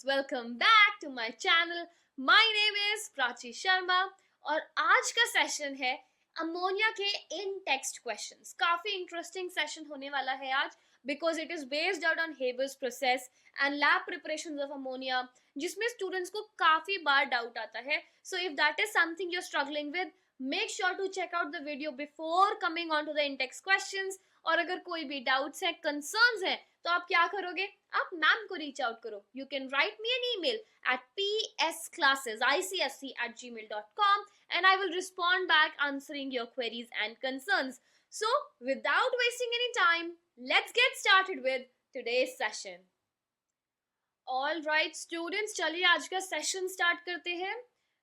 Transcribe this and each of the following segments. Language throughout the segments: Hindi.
welcome back to my channel. My name is Prachi Sharma और आज का सेशन है अमोनिया के इन टेक्स्ट क्वेश्चंस. काफी इंटरेस्टिंग सेशन होने वाला है आज because it is based out on Haber's process and lab preparation of ammonia, जिसमें स्टूडेंट्स को काफी बार डाउट आता है. So if that is something you are struggling with, make sure to check out the video before coming on to the in text questions. और अगर कोई भी डाउट्स है, कंसर्न्स है, तो आप क्या करोगे? आप मैम को रीच आउट करो. You can write me an email at psclasses@gmail.com and I will respond back answering your queries and concerns. So, without wasting any time, let's get started with today's session. All right, students, चलिए आज का सेशन स्टार्ट करते हैं.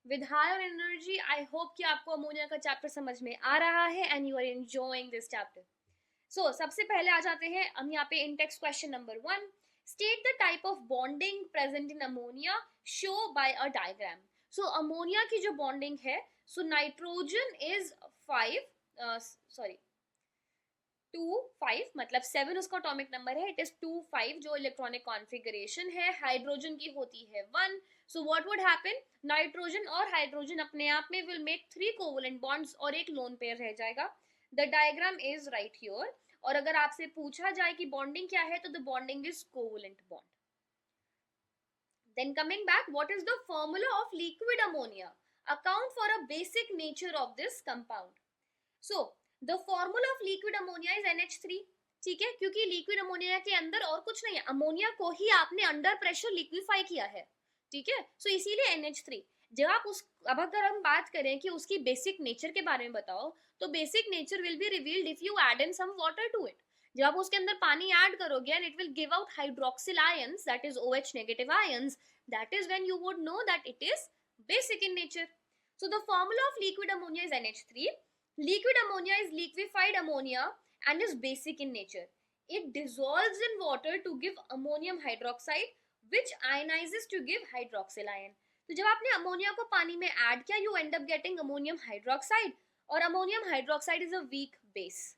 With higher energy, I hope कि आपको अमोनिया का चैप्टर समझ में आ रहा है and you are enjoying this chapter. So, सबसे पहले आ जाते हैं हम यहाँ पे in text question number 1. State the type of bonding present in ammonia. Show by a diagram. So ammonia की जो bonding है, so nitrogen is 2 5 मतलब 7 उसका atomic number है. It is 2 5 जो electronic configuration है. हाइड्रोजन की होती है 1. So what would happen? Nitrogen और हाइड्रोजन अपने आप में will make 3 covalent bonds और एक lone pair रह जाएगा. The diagram is right here. और अगर आपसे पूछा जाए कि बॉन्डिंग क्या है, तो the bonding is covalent bond. Then coming back, what is the formula of liquid ammonia? Account for a basic nature of this compound. So the formula of liquid ammonia is NH3. ठीक है, क्योंकि लिक्विड अमोनिया के अंदर और कुछ नहीं है, अमोनिया को ही आपने अंडर प्रेशर लिक्विफाई किया है. ठीक है, सो इसीलिए NH3. जब आप अब अगर हम बात करें कि उसकी बेसिक नेचर के बारे में बताओ, तो basic nature will be revealed if you add in some water to it. जब आप उसके अंदर पानी ऐड करोगे and it will give out hydroxyl ions, that is OH negative ions, that is when you would know that it is basic in nature. So the formula of liquid ammonia is NH3. Liquid ammonia is liquefied ammonia and is basic in nature. It dissolves in water to give ammonium hydroxide, which ionizes to give hydroxyl ion. तो जब आपने अमोनिया को पानी में ऐड किया, you end up getting ammonium hydroxide, और ammonium hydroxide is a weak base.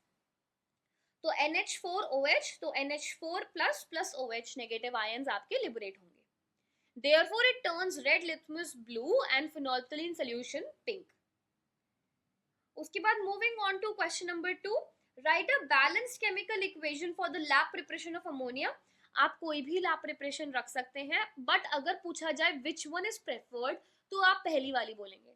तो NH4OH, तो NH4 plus OH negative ions आपके लिबरेट होंगे. Therefore it turns red litmus blue and phenolphthalein solution pink. उसके बाद moving on to question number 2. Write a balanced chemical equation for the lab preparation of ammonia. आप कोई भी लैब प्रिपरेशन रख सकते हैं, बट अगर पूछा जाए विच वन इज प्रेफर्ड, तो आप पहली वाली बोलेंगे.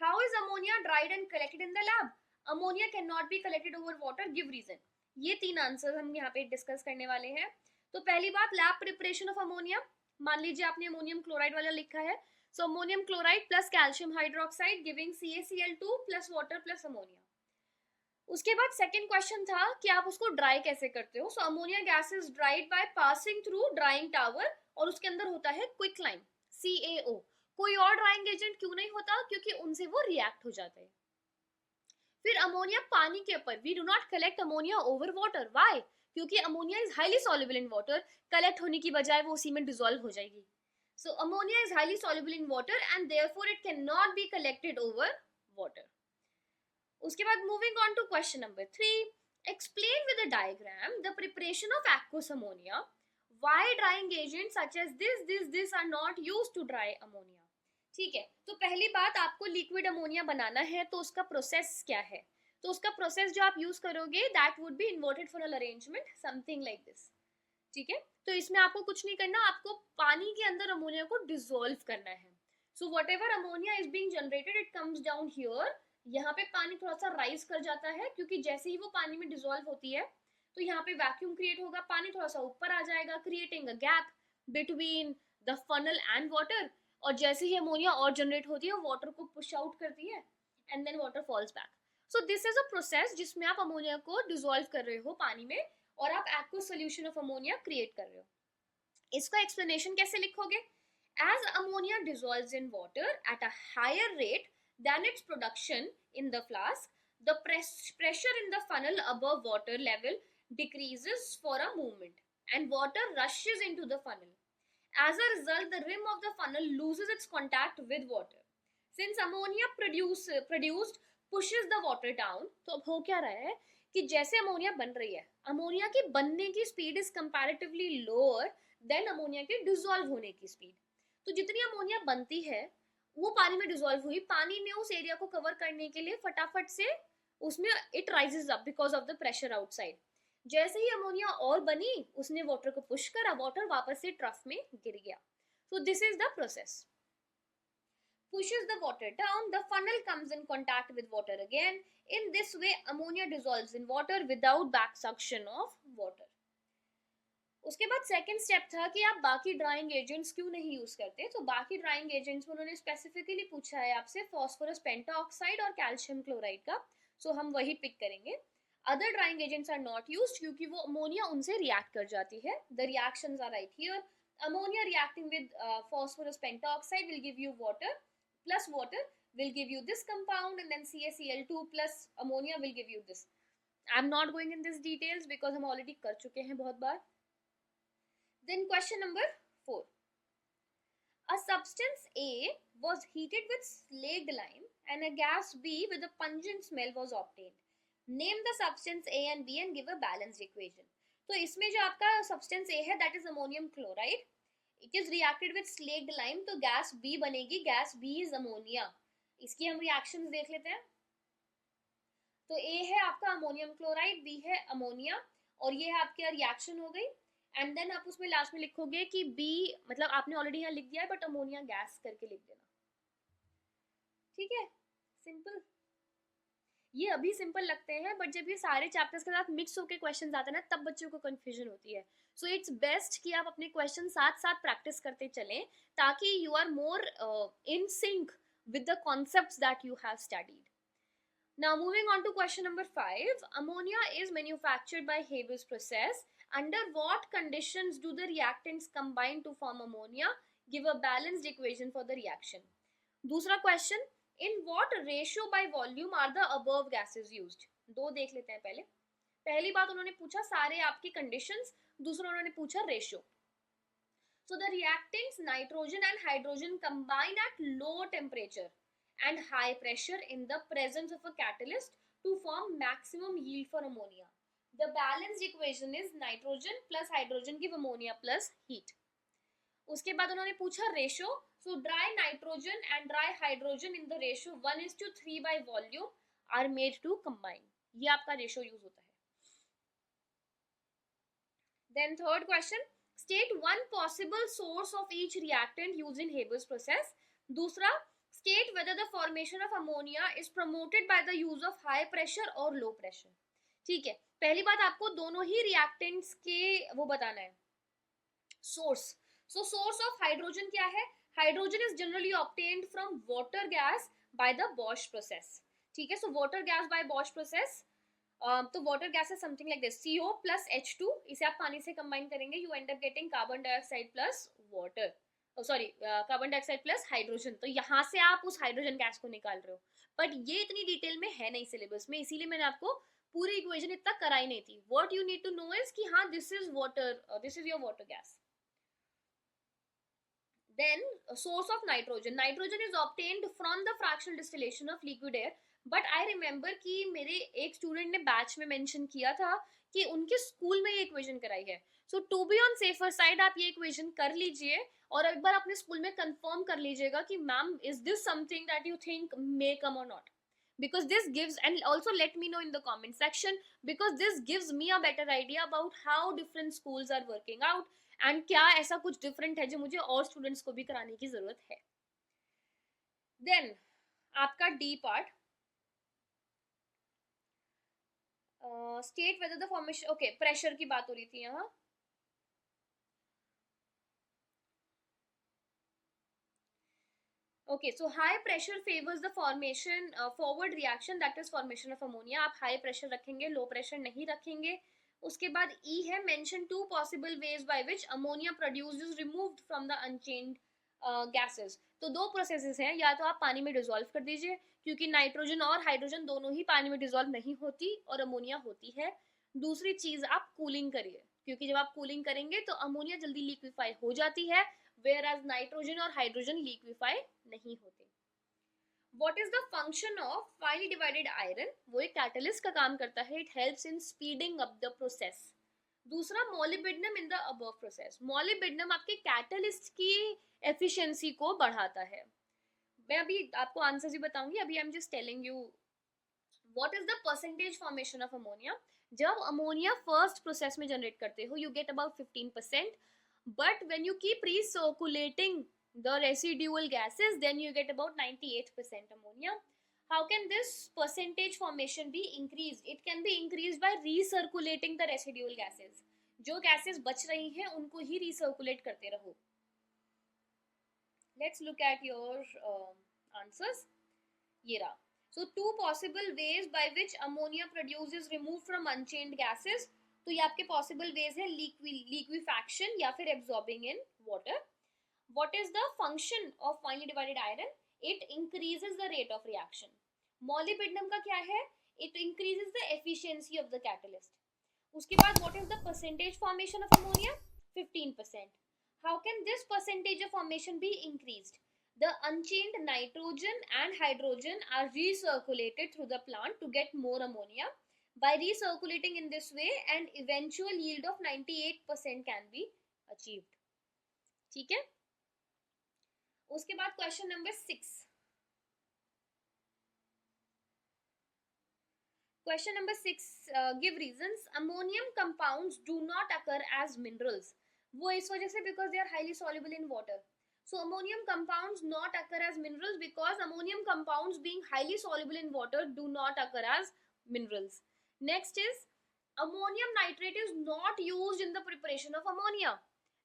How is ammonia dried and collected in the lab? Ammonia can not be collected over water, give reason. ये 3 आंसर हम यहाँ पे डिस्कस करने वाले हैं. तो पहली बात, लैब प्रिपरेशन ऑफ अमोनिया. मान लीजिए आपने अमोनियम क्लोराइड वाला लिखा है, so ammonium chloride plus calcium hydroxide giving CaCl2 plus water plus ammonia. उसके बाद सेकंड क्वेश्चन था कि आप उसको ड्राई कैसे करते हो. So ammonia gas is dried by passing through drying tower, और उसके अंदर होता है क्विकलाइम CaO. कोई और ड्राइंग एजेंट क्यों नहीं होता? क्योंकि उनसे वो रिएक्ट हो जाते हैं. फिर अमोनिया पानी के ऊपर, we do not collect ammonia over water. Why? क्योंकि ammonia is highly soluble in water. Collect होने की बजाय वो उसी में डिसॉल्व हो जाएगी. So ammonia is highly soluble in water and therefore it cannot be collected over water. उसके बाद moving on to question number 3. Explain with a diagram the preparation of aqueous ammonia. Why drying agents such as this are not used to dry ammonia? ठीक है, तो पहली बात, आपको लिक्विड अमोनिया बनाना है तो उसका प्रोसेस क्या है? तो उसका प्रोसेस जो आप यूज करोगे, that would be inverted Farrell arrangement, something like this. ठीक है, तो इसमें आपको कुछ नहीं करना, आपको पानी के अंदर अमोनिया को डिसॉल्व करना है. So what ever ammonia is being generated, it comes down here. यहाँ पे पानी थोड़ा सा राइज कर जाता है, क्योंकि जैसे ही वो पानी में डिसॉल्व होती है, तो यहाँ पे वैक्यूम क्रिएट होगा, पानी थोड़ा सा ऊपर आ जाएगा, creating a gap between the funnel and water. और जैसे ही अमोनिया और जनरेट होती है, वाटर को पुश आउट करती है and then water falls back. So this is a process जिसमें आप अमोनिया को डिसॉल्व कर रहे हो पानी में, और आप aqueous solution of ammonia create कर रहे हो. इसका एक्सप्लेनेशन कैसे लिखोगे? As ammonia dissolves in water at a higher rate than its production in the flask, the pressure in the funnel above water level decreases for a moment and water rushes into the funnel. As a result, the rim of the funnel loses its contact with water. Since ammonia produced pushes the water down, तो अब हो क्या रहा है कि जैसे अमोनिया बन रही है, अमोनिया की बनने की speed is comparatively lower than ammonia के डिसॉल्व होने की स्पीड। तो जितनी अमोनिया बनती है वो पानी में डिसॉल्व हुई, पानी ने उस एरिया को कवर करने के लिए फटाफट से उसमें it rises up because of the pressure outside. जैसे ही अमोनिया और बनी उसने वाटर को पुश करा, वाटर वापस से ट्रफ में गिर गया। सो this is the process. Pushes the water down, the funnel comes in contact with water again. In this way, ammonia dissolves in water without back suction of water. उसके बाद सेकंड स्टेप था कि आप बाकी ड्राइंग एजेंट्स क्यों नहीं यूज करते। तो बाकी ड्राइंग एजेंट्स में उन्होंने स्पेसिफिकली पूछा है आपसे फॉस्फोरस पेंटाऑक्साइड और कैल्शियम क्लोराइड का, सो हम वही पिक करेंगे। Other drying agents are not used क्योंकि वो अमोनिया उनसे रिएक्ट कर जाती है। The reactions are right here. Ammonia reacting with phosphorus pentoxide will give you water, plus water will give you this compound, and then CaCl2 plus ammonia will give you this. I'm not going in this details because हम already कर चुके हैं बहुत बार। Then question number 4. A substance A was heated with slaked lime and a gas B with a pungent smell was obtained. Name the substance A and B and give a balanced equation. तो इसमें जो आपका substance A है that is ammonium chloride. It is reacted with slaked lime, तो गैस B बनेगी, गैस B is ammonia. इसकी हम रिएक्शंस देख लेते हैं। तो A है आपका अमोनियम क्लोराइड, B है अमोनिया, और ये है आपकी रिएक्शन हो गई। एंड देन आप उसमें लास्ट में लिखोगे कि B, मतलब आपने ऑलरेडी यहाँ लिख दिया है बट अमोनिया गैस करके लिख देना, ठीक है। सिंपल, ये अभी सिंपल लगते हैं बट जब ये सारे चैप्टर्स के साथ मिक्स होकर क्वेश्चंस आते हैं ना तब बच्चों को कंफ्यूजन होती है। सो इट्स बेस्ट कि आप अपने क्वेश्चन साथ साथ प्रैक्टिस करते चलें ताकि you are more in sync with the concepts that you have studied. Now moving on to question number 5. Ammonia is manufactured by Haber's process. Under what conditions do the reactants combine to form ammonia? Give a balanced equation for the reaction. दूसरा question, in what ratio by volume are the above gases used? दो देख लेते हैं पहले। पहली बात उन्होंने पूछा सारे आपकी conditions, दूसरा उन्होंने पूछा ratio. So the reactants nitrogen and hydrogen combine at low temperature and high pressure in the presence of a catalyst to form maximum yield for ammonia. The balanced equation is nitrogen plus hydrogen give ammonia plus heat. उसके बाद उन्होंने पूछा ratio, so dry nitrogen and dry hydrogen in the ratio 1:3 by volume are made to combine. ये आपका रेशियो यूज होता है। Then third question, state one possible source of each reactant used in Haber's process. दूसरा, state whether the formation of ammonia is promoted by the use of high pressure or low pressure. ठीक है, पहली बात आपको दोनों ही reactants के वो बताना है source. So source of hydrogen क्या है? Hydrogen is generally obtained from water gas by the Bosch process. ठीक है, so water gas by Bosch process. तो water gas is something like this, CO plus H2, इसे आप पानी से combine करेंगे, you end up getting carbon dioxide plus water. Sorry carbon dioxide plus hydrogen. तो यहाँ से आप उस हाइड्रोजन गैस को निकाल रहे हो, बट ये इतनी डिटेल में है नहीं सिलेबस में, इसीलिए मैंने आपको पूरी इक्वेशन इतना कराई नहीं थी। What you need to know is कि हाँ this is water, this is your water gas. Then source of nitrogen, nitrogen is obtained from the fractional distillation of liquid air. But I remember कि मेरे एक स्टूडेंट ने बैच में मेंशन किया था कि उनके स्कूल में ये इक्वेशन कराई है। So to be on safer side आप ये इक्वेशन कर लीजिए और एक बार अपने स्कूल में कंफर्म कर लीजिएगा कि ma'am is this something that you think may come और not, because this gives, and also let me know in the comment section, because this gives me a better idea about how different schools are working out and क्या ऐसा कुछ different है जो मुझे और students को भी कराने की जरूरत है। then आपका D part, state whether the formation, okay pressure की बात हो रही थी यहाँ। Okay, so high pressure favors the formation, forward reaction, that is formation of ammonia. आप high pressure रखेंगे, low pressure नहीं रखेंगे। उसके बाद E है, mention two possible ways by which ammonia produced is removed from the unchained gases. तो दो प्रोसेसेस हैं, या तो आप पानी में डिसॉल्व कर दीजिए क्योंकि नाइट्रोजन और हाइड्रोजन दोनों ही पानी में डिसॉल्व नहीं होती और अमोनिया होती है। दूसरी चीज आप कूलिंग करिए क्योंकि जब आप कूलिंग करेंगे तो अमोनिया जल्दी लिक्विफाई हो जाती है, whereas नाइट्रोजन और हाइड्रोजन लिक्विफाई नहीं होते। What is the function of finely divided iron? वो एक कैटलिस्ट का काम करता है, it helps in speeding up the process. दूसरा molybdenum in the above process, molybdenum आपके कैटलिस्ट की एफिशिएंसी को बढ़ाता है। मैं अभी आपको आंसर ही बताऊंगी, अभी I am just telling you what is the percentage formation of ammonia. जब अमोनिया फर्स्ट प्रोसेस में जनरेट करते हो you get about 15%, but when you keep recirculating the residual gases then you get about 98% ammonia. How can this percentage formation be increased? It can be increased by recirculating the residual gases. जो gases बच रही हैं उनको ही recirculate करते रहो। Let's look at your answers. ये रहा। So two possible ways by which ammonia produced is removed from unchained gases. तो ये आपके possible ways है, liquefaction या फिर absorbing in water. What is the function of finely divided iron? It increases the rate of reaction. Molybdenum का क्या है? It increases the efficiency of the catalyst. उसके बाद what is the percentage formation of ammonia? 15%. How can this percentage of formation be increased? The unchained nitrogen and hydrogen are recirculated through the plant to get more ammonia. By recirculating in this way, an eventual yield of 98% can be achieved. ठीक है? उसके बाद question number 6. Question number 6, give reasons. Ammonium compounds do not occur as minerals. वो इस वजह से because they are highly soluble in water. So ammonium compounds not occur as minerals because ammonium compounds being highly soluble in water do not occur as minerals. Next is ammonium nitrate is not used in the preparation of ammonia.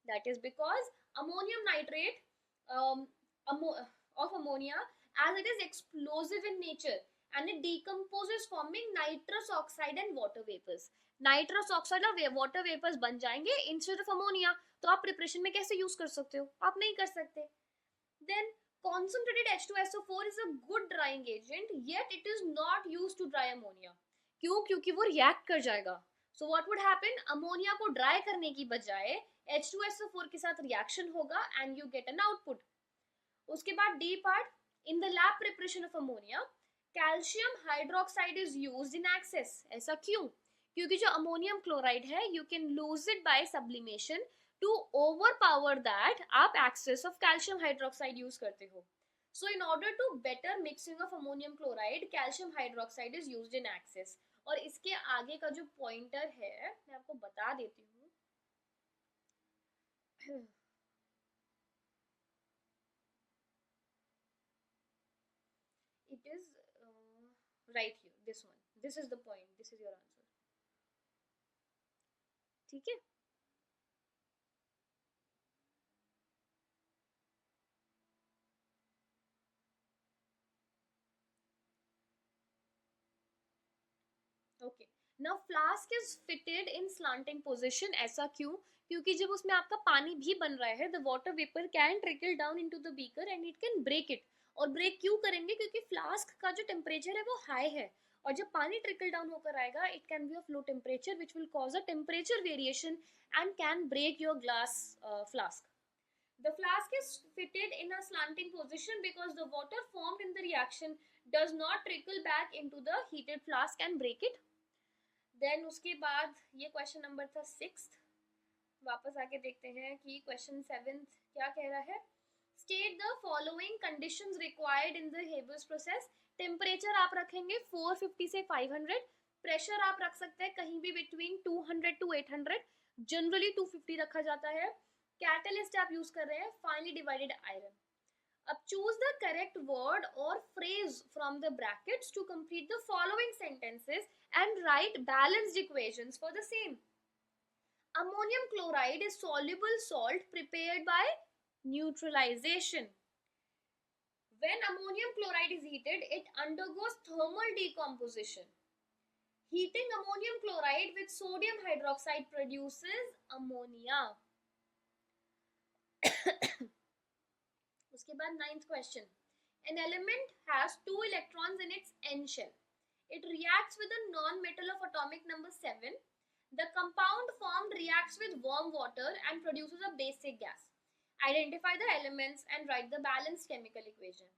That is because ammonium nitrate of ammonia, as it is explosive in nature and it decomposes forming nitrous oxide and water vapors. Nitrous oxide और वाटर वेपर्स बन जाएंगे इंस्टेड ऑफ अमोनिया। तो आप प्रिपरेशन में कैसे यूज कर सकते हो? आप नहीं कर सकते। Then concentrated H2SO4 is a good drying agent yet it is not used to dry ammonia. क्यों? क्योंकि वो रिएक्ट कर जाएगा। So what would happen? Ammonia को ड्राई करने की बजाय H2SO4 के साथ रिएक्शन होगा and you get an output. उसके बाद D part, in the lab preparation of ammonia calcium hydroxide is used in excess. ऐसा क्यों? क्योंकि जो अमोनियम क्लोराइड है you can lose it by sublimation to overpower that आप excess of calcium hydroxide use करते हो। So in order to better mixing of ammonium chloride calcium hydroxide is used in excess. और इसके आगे का जो पॉइंटर है मैं आपको बता देती हूँ। It is right here, this one, this is the point, this is your answer. ठीक है? Okay, now flask is fitted in slanting position. ऐसा क्यों? क्योंकि जब उसमें आपका पानी भी बन रहा है the water vapour can trickle down into the beaker and it can break it. और ब्रेक क्यों करेंगे? क्योंकि फ्लास्क का जो टेम्परेचर है वो हाई है और जब पानी ट्रिकल डाउन होकर आएगा it can be of low temperature which will cause a temperature variation and can break your glass flask. The flask is fitted in a slanting position because the water formed in the reaction does not trickle back into the heated flask and break it. Then उसके बाद ये क्वेश्चन नंबर था 6th. वापस आके देखते हैं कि क्वेश्चन 7th क्या कह रहा है. State the following conditions required in the Haber's process. Temperature आप रखेंगे 450 से 500. प्रेशर आप रख सकते हैं कहीं भी बिटवीन 200 टू 800. जनरली 250 रखा जाता है. कैटलिस्ट आप यूज कर रहे हैं फाइनली डिवाइडेड आयरन. अब चूज द करेक्ट वर्ड और phrase from the brackets to complete the following sentences and write balanced equations for the same. Ammonium chloride is soluble salt prepared by neutralization. When ammonium chloride is heated, it undergoes thermal decomposition. Heating ammonium chloride with sodium hydroxide produces ammonia. उसके बाद 9th question. An element has 2 electrons in its n shell. It reacts with a non-metal of atomic number 7. The compound formed reacts with warm water and produces a basic gas. Identify the elements and write the balanced chemical equation.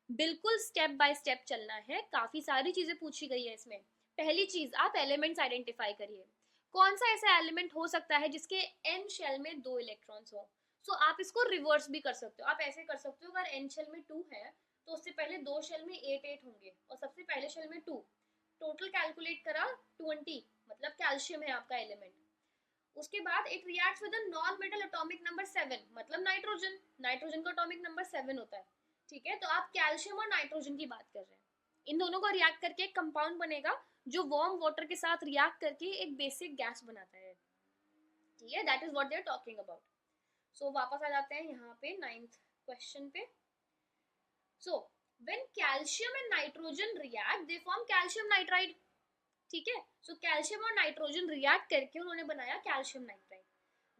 बिल्कुल स्टेप बाय स्टेप चलना है. काफी सारी चीजें पूछी गई है इसमें. पहली चीज आप एलिमेंट्स आइडेंटिफाई करिए. कौन सा ऐसा एलिमेंट हो सकता है जिसके एन शेल में 2 इलेक्ट्रॉन्स हो? सो आप इसको रिवर्स भी कर सकते हो, आप ऐसे कर सकते हो, अगर एन शेल में 2 है तो उससे पहले 2 शेल में 8 होंगे और सबसे पहले शेल में 2, टोटल कैलकुलेट करा 20, मतलब कैल्शियम है आपका एलिमेंट। उसके बाद it reacts with a non metal atomic number 7, मतलब नाइट्रोजन, नाइट्रोजन का एटॉमिक नंबर 7 होता है, ठीक है। तो आप कैल्शियम और नाइट्रोजन की बात कर रहे हैं, इन दोनों को रिएक्ट करके एक कंपाउंड बनेगा जो वार्म वाटर के साथ रिएक्ट करके एक बेसिक गैस बनाता है, ठीक है। That is what they are talking about. So वापस आ जाते हैं यहाँ पे 9th क्वेश्चन पे। So when calcium and nitrogen react they form calcium nitride, ठीक है। सो कैल्शियम और नाइट्रोजन रिएक्ट करके उन्होंने बनाया calcium nitride.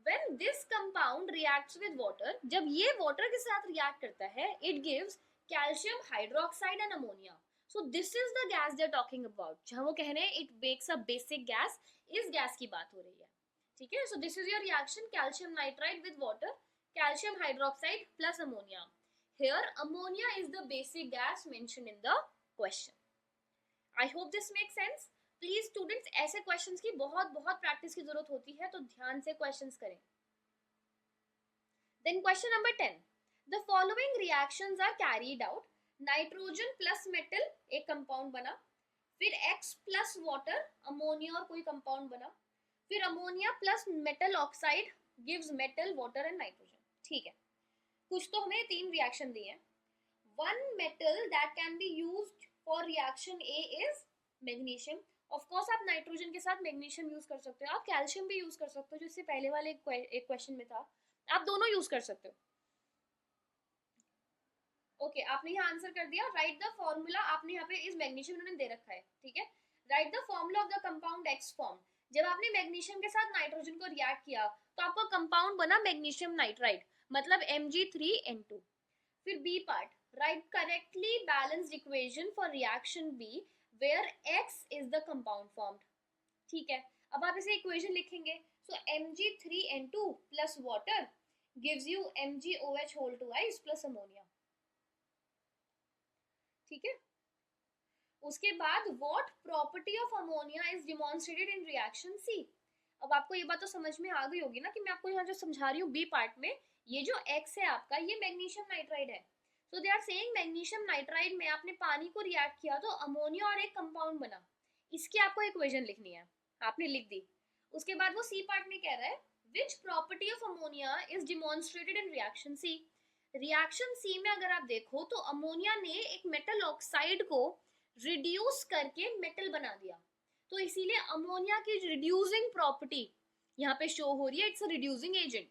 When this compound reacts with water, जब ये water के साथ react करता है, it gives calcium hydroxide and ammonia. So this is the gas they are talking about. जहाँ वो कह रहे हैं it makes a basic gas, इस gas की बात हो रही है, ठीक है। So this is your reaction, calcium nitride with water, calcium hydroxide plus ammonia. Here ammonia is the basic gas mentioned in the question. I hope this makes sense. Please students ऐसे क्वेश्चंस की बहुत बहुत प्रैक्टिस की जरूरत होती है, तो ध्यान से क्वेश्चंस करें। Then question number 10, the following reactions are carried out. Nitrogen plus metal एक कंपाउंड बना, फिर X प्लस वाटर अमोनिया और कोई कंपाउंड बना, फिर ammonia plus metal oxide gives metal water and nitrogen, ठीक है। कुछ तो हमें 3 रिएक्शन दिए हैं। One metal that can be used for reaction A is magnesium. Of course आप नाइट्रोजन के साथ मैग्नीशियम यूज कर सकते हो, आप कैल्शियम भी यूज कर सकते हो, जो इससे पहले वाले एक क्वेश्चन में था, आप दोनों यूज कर सकते हो। ओके आपने यहाँ आंसर कर दिया। राइट द फॉर्मूला, आपने यहाँ पे इस मैग्नीशियम उन्होंने दे रखा है, ठीक है। Right the formula of the compound x form. जब आपने मैग्नीशियम के साथ नाइट्रोजन को रिएक्ट किया तो आपका कंपाउंड बना मैग्नीशियम नाइट्राइड, मतलब Mg3N2। फिर B part, write correctly balanced equation for reaction B where X is the compound formed, ठीक है। अब आप इसे इक्वेशन लिखेंगे, सो Mg3N2 plus water gives you MgOH whole twice plus ammonia, ठीक है। उसके बाद what property of ammonia is demonstrated in reaction C। अब आपको ये बात तो समझ में आ गई होगी ना कि मैं आपको यहाँ जो समझा रही हूँ बी पार्ट में, ये जो X है आपका, ये मैग्नीशियम नाइट्राइड है। So they are saying magnesium nitride में आपने पानी को रिएक्ट किया तो अमोनिया और एक कंपाउंड बना, इसकी आपको इक्वेशन लिखनी है, आपने लिख दी। उसके बाद वो सी पार्ट में कह रहा है which property of ammonia is demonstrated in reaction C. Reaction C में अगर आप देखो तो अमोनिया ने एक मेटल ऑक्साइड को रिड्यूस करके मेटल बना दिया, तो इसीलिए अमोनिया की रिड्यूसिंग प्रॉपर्टी यहाँ पे शो हो रही है, इट्स अ रिड्यूसिंग एजेंट,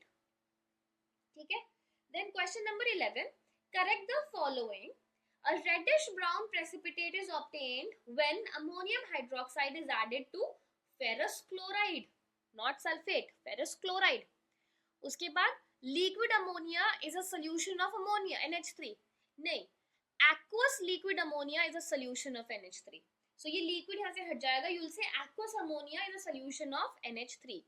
ठीक है। Then question number 11, correct the following. A reddish brown precipitate is obtained when ammonium hydroxide is added to ferrous chloride, not sulfate, ferrous chloride. उसके बाद liquid ammonia is a solution of ammonia NH3, नहीं, aqueous liquid ammonia is a solution of NH3. So ये liquid यहाँ से हट जाएगा, you will say aqueous ammonia is a solution of NH3.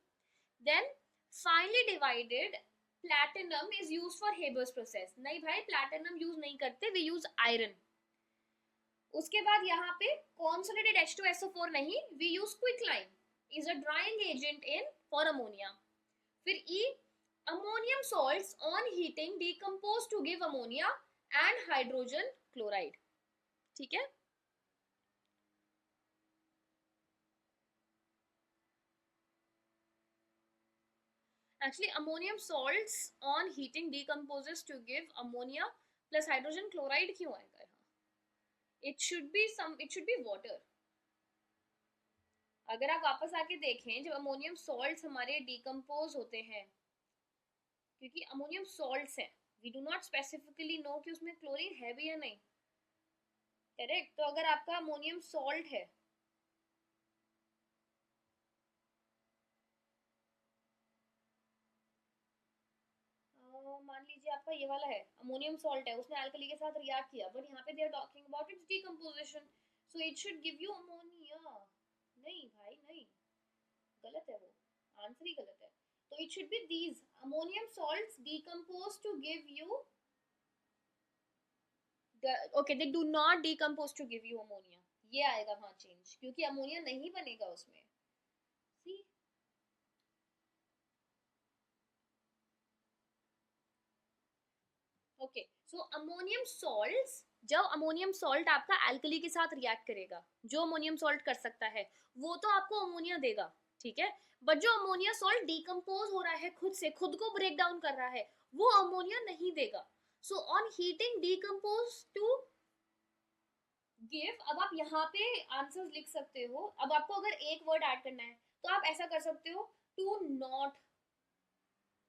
Then finely divided platinum is used for Haber's process, नहीं भाई platinum यूज नहीं करते, we use iron. उसके बाद यहाँ पे concentrated H2SO4 नहीं, we use quicklime is a drying agent in for ammonia. फिर E, ammonium salts on heating decompose to give ammonia and hydrogen chloride, ठीक है। Actually ammonium salts on heating decomposes to give ammonia plus hydrogen chloride क्यों आएगा यहाँ? It should be water. अगर आप वापस आके देखें जब अमोनियम सॉल्ट्स हमारे डिकम्पोज होते हैं, क्योंकि अमोनियम सॉल्ट्स हैं, we do not specifically know कि उसमें क्लोरीन है भी या नहीं, करेक्ट। तो अगर आपका अमोनियम सॉल्ट है, मान लीजिए आपका ये वाला है अमोनियम सॉल्ट है, उसने अल्कली के साथ रिएक्ट किया, बट यहाँ पे they are talking about its decomposition, so it should give you ammonia. नहीं भाई नहीं, गलत है, वो आंसर ही गलत है। तो it should be these ammonium salts decompose to give you okay, they do not decompose to give you ammonia, ये आएगा वहां चेंज, क्योंकि अमोनिया नहीं बनेगा उसमें। सी सो अमोनियम सॉल्ट्स, जब अमोनियम सॉल्ट आपका एल्कली के साथ रिएक्ट करेगा, जो अमोनियम सॉल्ट कर सकता है वो तो आपको अमोनिया देगा, ठीक है, बट जो अमोनिया सॉल्ट डिकम्पोज हो रहा है खुद से, खुद को ब्रेक डाउन कर रहा है, वो अमोनिया नहीं देगा. So on heating decompose to give. अब आप यहाँ पे आंसर्स लिख सकते हो. अब आपको अगर एक वर्ड ऐड करना है तो आप ऐसा कर सकते हो, to not,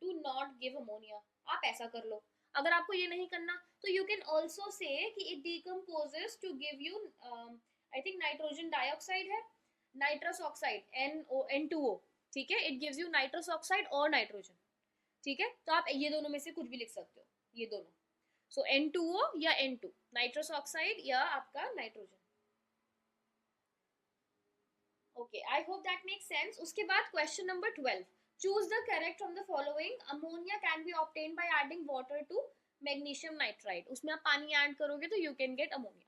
to not give ammonia, आप ऐसा कर लो. अगर आपको ये नहीं करना तो यू कैन ऑल्सो से कि it decomposes to give you, I think nitrogen dioxide है, नाइट्रस ऑक्साइड, N2O, ठीक है, it gives you nitrous oxide और नाइट्रोजन, ठीक है. तो आप ये दोनों में से कुछ भी लिख सकते हो, ये दोनों. सो N2O या N2, नाइट्रस ऑक्साइड या आपका nitrogen. Okay, I hope that makes sense. उसके बाद question number 12, choose the correct from the following. Ammonia can be obtain by adding water to magnesium nitride. उसमें आप पानी ऐड करोगे तो you can get ammonia.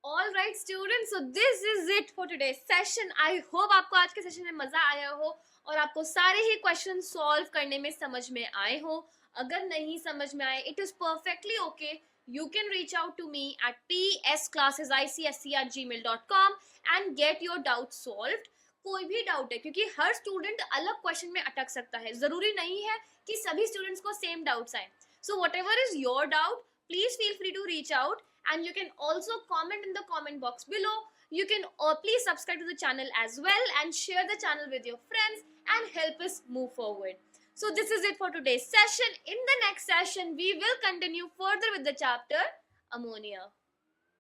All right students, so this is it for today's session. I hope आपको आज के सेशन में मजा आया हो और आपको सारे ही क्वेश्चन सॉल्व करने में समझ में आए हो. अगर नहीं समझ में आए, it is perfectly okay. You can reach out to me at psclassesicsc@gmail.com and get your doubts solved. कोई भी डाउट है, क्योंकि हर स्टूडेंट अलग क्वेश्चन में अटक सकता है, जरूरी नहीं है कि सभी स्टूडेंट्स को सेम डाउट्स आए. सो whatever is your doubt, please feel free to reach out. And you can also comment in the comment box below. You can please subscribe to the channel as well and share the channel with your friends and help us move forward. So this is it for today's session. In the next session, we will continue further with the chapter Ammonia.